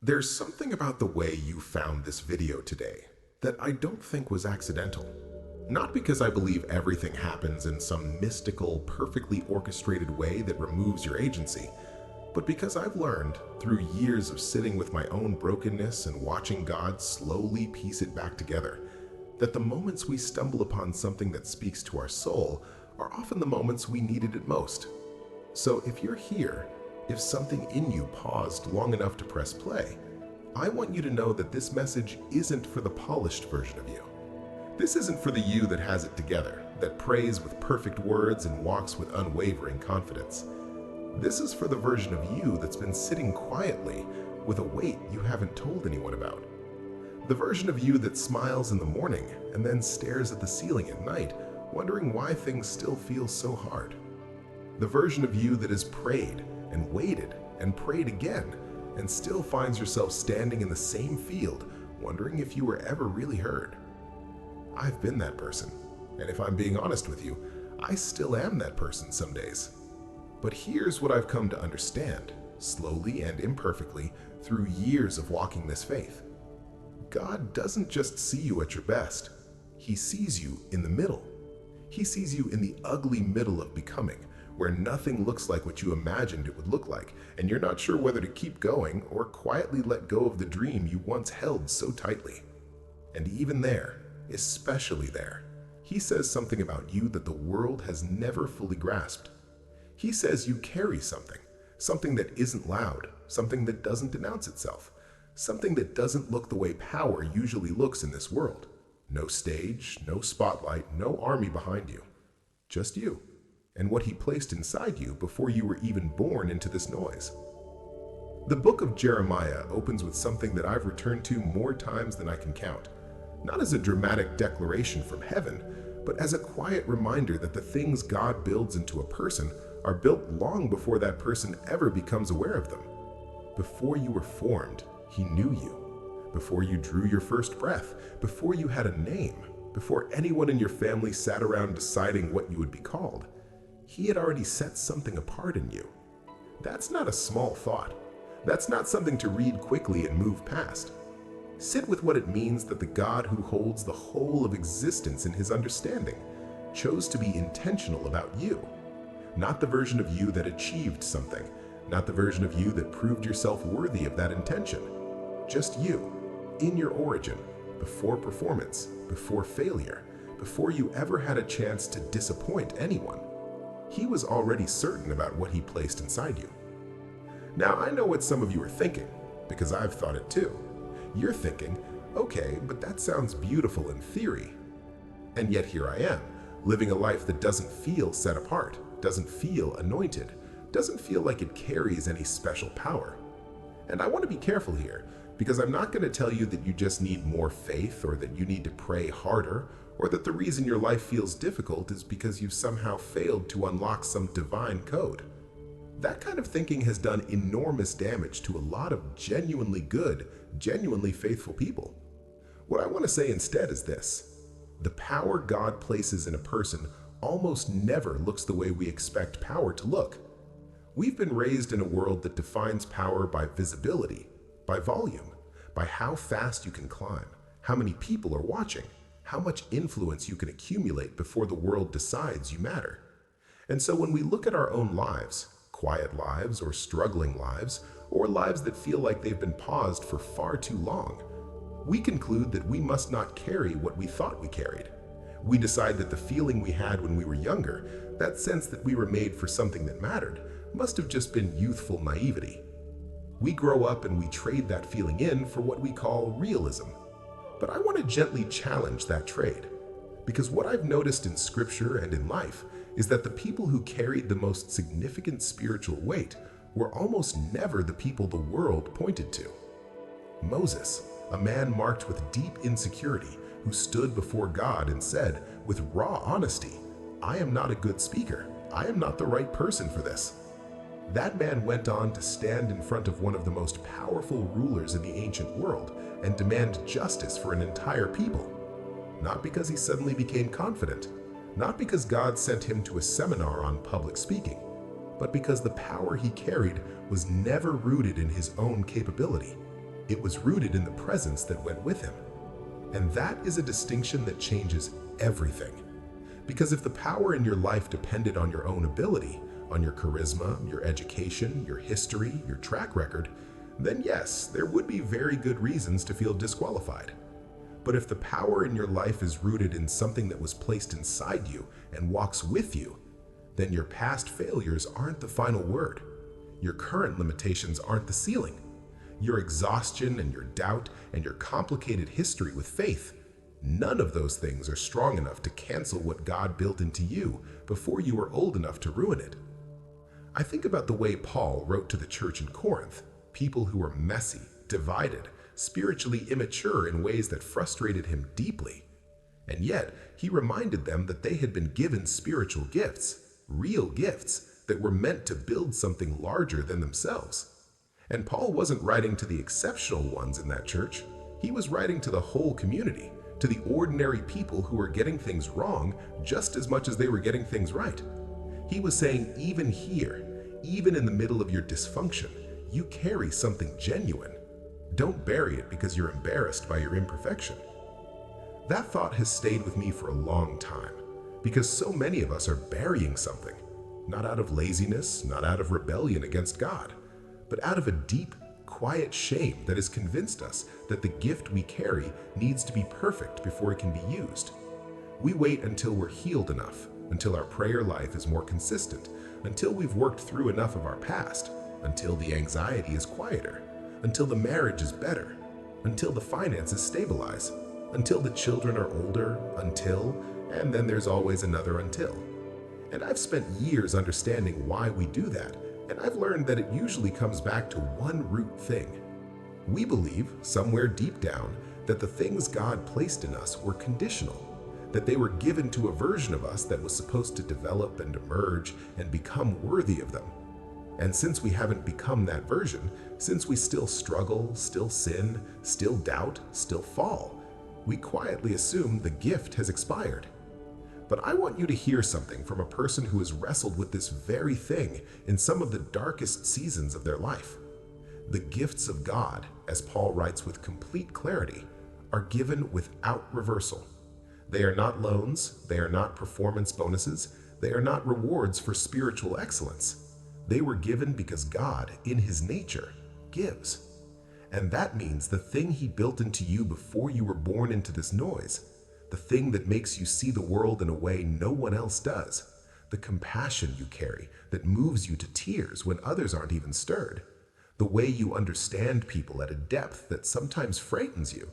There's something about the way you found this video today that I don't think was accidental. Not because I believe everything happens in some mystical, perfectly orchestrated way that removes your agency, but because I've learned, through years of sitting with my own brokenness and watching God slowly piece it back together, that the moments we stumble upon something that speaks to our soul are often the moments we needed it most. So if you're here, if something in you paused long enough to press play, I want you to know that this message isn't for the polished version of you. This isn't for the you that has it together, that prays with perfect words and walks with unwavering confidence. This is for the version of you that's been sitting quietly with a weight you haven't told anyone about. The version of you that smiles in the morning and then stares at the ceiling at night, wondering why things still feel so hard. The version of you that has prayed and waited and prayed again and still finds yourself standing in the same field, wondering if you were ever really heard. I've been that person, and if I'm being honest with you, I still am that person some days. But here's what I've come to understand, slowly and imperfectly, through years of walking this faith. God doesn't just see you at your best. He sees you in the middle. He sees you in the ugly middle of becoming, where nothing looks like what you imagined it would look like, and you're not sure whether to keep going or quietly let go of the dream you once held so tightly. And even there, especially there, he says something about you that the world has never fully grasped. He says you carry something that isn't loud, something that doesn't denounce itself, something that doesn't look the way power usually looks in this world. No stage, no spotlight, no army behind you. Just you, and what he placed inside you before you were even born into this noise. The book of Jeremiah opens with something that I've returned to more times than I can count. Not as a dramatic declaration from heaven, but as a quiet reminder that the things God builds into a person are built long before that person ever becomes aware of them. Before you were formed, he knew you. Before you drew your first breath, before you had a name, before anyone in your family sat around deciding what you would be called, he had already set something apart in you. That's not a small thought. That's not something to read quickly and move past. Sit with what it means that the God who holds the whole of existence in his understanding chose to be intentional about you. Not the version of you that achieved something, not the version of you that proved yourself worthy of that intention. Just you, in your origin, before performance, before failure, before you ever had a chance to disappoint anyone. He was already certain about what he placed inside you. Now, I know what some of you are thinking, because I've thought it too. You're thinking, okay, but that sounds beautiful in theory. And yet here I am, living a life that doesn't feel set apart, doesn't feel anointed, doesn't feel like it carries any special power. And I want to be careful here, because I'm not going to tell you that you just need more faith or that you need to pray harder, or that the reason your life feels difficult is because you've somehow failed to unlock some divine code. That kind of thinking has done enormous damage to a lot of genuinely good, genuinely faithful people. What I want to say instead is this: the power God places in a person almost never looks the way we expect power to look. We've been raised in a world that defines power by visibility, by volume, by how fast you can climb, how many people are watching, how much influence you can accumulate before the world decides you matter. And so when we look at our own lives, quiet lives or struggling lives, or lives that feel like they've been paused for far too long, we conclude that we must not carry what we thought we carried. We decide that the feeling we had when we were younger, that sense that we were made for something that mattered, must have just been youthful naivety. We grow up and we trade that feeling in for what we call realism. But I want to gently challenge that trade, because what I've noticed in scripture and in life is that the people who carried the most significant spiritual weight were almost never the people the world pointed to. Moses, a man marked with deep insecurity, who stood before God and said, with raw honesty, "I am not a good speaker. I am not the right person for this." That man went on to stand in front of one of the most powerful rulers in the ancient world and demand justice for an entire people. Not because he suddenly became confident, not because God sent him to a seminar on public speaking, but because the power he carried was never rooted in his own capability. It was rooted in the presence that went with him. And that is a distinction that changes everything. Because if the power in your life depended on your own ability, on your charisma, your education, your history, your track record, then yes, there would be very good reasons to feel disqualified. But if the power in your life is rooted in something that was placed inside you and walks with you, then your past failures aren't the final word. Your current limitations aren't the ceiling. Your exhaustion and your doubt and your complicated history with faith, none of those things are strong enough to cancel what God built into you before you were old enough to ruin it. I think about the way Paul wrote to the church in Corinth, people who were messy, divided, spiritually immature in ways that frustrated him deeply. And yet, he reminded them that they had been given spiritual gifts, real gifts, that were meant to build something larger than themselves. And Paul wasn't writing to the exceptional ones in that church. He was writing to the whole community, to the ordinary people who were getting things wrong just as much as they were getting things right. He was saying, even here, even in the middle of your dysfunction, you carry something genuine. Don't bury it because you're embarrassed by your imperfection. That thought has stayed with me for a long time, because so many of us are burying something, not out of laziness, not out of rebellion against God, but out of a deep, quiet shame that has convinced us that the gift we carry needs to be perfect before it can be used. We wait until we're healed enough, until our prayer life is more consistent, until we've worked through enough of our past, until the anxiety is quieter, until the marriage is better, until the finances stabilize, until the children are older, and then there's always another until. And I've spent years understanding why we do that, and I've learned that it usually comes back to one root thing. We believe, somewhere deep down, that the things God placed in us were conditional, that they were given to a version of us that was supposed to develop and emerge and become worthy of them. And since we haven't become that version, since we still struggle, still sin, still doubt, still fall, we quietly assume the gift has expired. But I want you to hear something from a person who has wrestled with this very thing in some of the darkest seasons of their life. The gifts of God, as Paul writes with complete clarity, are given without reversal. They are not loans, they are not performance bonuses, they are not rewards for spiritual excellence. They were given because God, in his nature, gives. And that means the thing he built into you before you were born into this noise, the thing that makes you see the world in a way no one else does, the compassion you carry that moves you to tears when others aren't even stirred, the way you understand people at a depth that sometimes frightens you,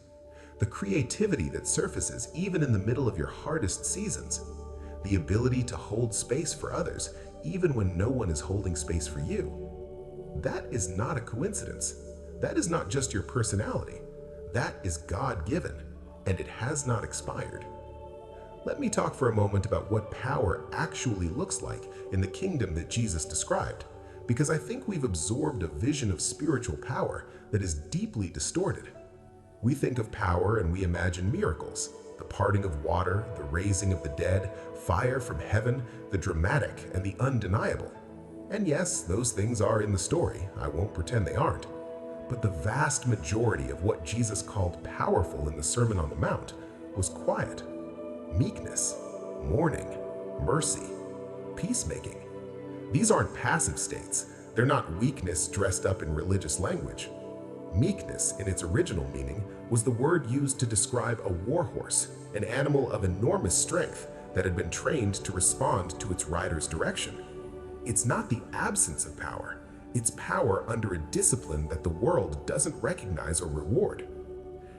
the creativity that surfaces even in the middle of your hardest seasons, the ability to hold space for others even when no one is holding space for you. That is not a coincidence. That is not just your personality. That is God-given, and it has not expired. Let me talk for a moment about what power actually looks like in the kingdom that Jesus described, because I think we've absorbed a vision of spiritual power that is deeply distorted. We think of power and we imagine miracles, the parting of water, the raising of the dead, fire from heaven, the dramatic and the undeniable. And yes, those things are in the story. I won't pretend they aren't. But the vast majority of what Jesus called powerful in the Sermon on the Mount was quiet, meekness, mourning, mercy, peacemaking. These aren't passive states. They're not weakness dressed up in religious language. Meekness, in its original meaning, was the word used to describe a warhorse, an animal of enormous strength that had been trained to respond to its rider's direction. It's not the absence of power. It's power under a discipline that the world doesn't recognize or reward.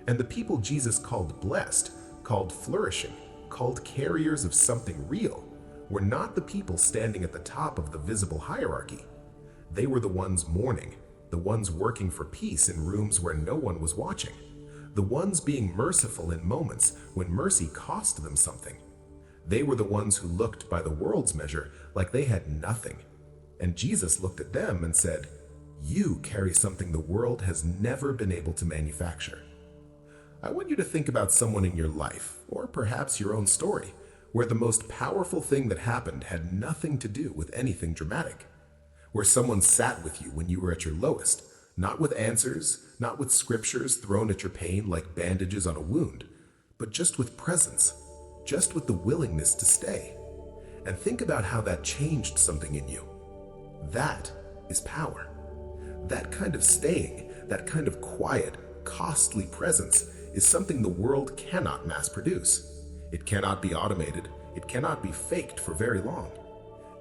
And the people Jesus called blessed, called flourishing, called carriers of something real, were not the people standing at the top of the visible hierarchy. They were the ones mourning, the ones working for peace in rooms where no one was watching, the ones being merciful in moments when mercy cost them something. They were the ones who looked by the world's measure like they had nothing. And Jesus looked at them and said, "You carry something the world has never been able to manufacture." I want you to think about someone in your life, or perhaps your own story, where the most powerful thing that happened had nothing to do with anything dramatic. Where someone sat with you when you were at your lowest, not with answers, not with scriptures thrown at your pain like bandages on a wound, but just with presence, just with the willingness to stay. And think about how that changed something in you. That is power. That kind of staying, that kind of quiet, costly presence is something the world cannot mass produce. It cannot be automated, it cannot be faked for very long.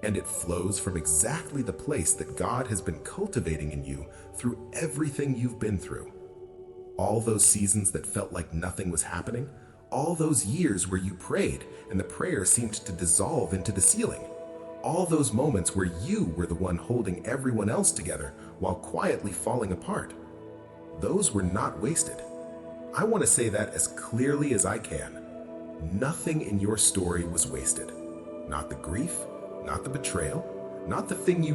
And it flows from exactly the place that God has been cultivating in you through everything you've been through. All those seasons that felt like nothing was happening, all those years where you prayed and the prayer seemed to dissolve into the ceiling, all those moments where you were the one holding everyone else together while quietly falling apart. Those were not wasted. I want to say that as clearly as I can. Nothing in your story was wasted. Not the grief, not the betrayal, not the thing you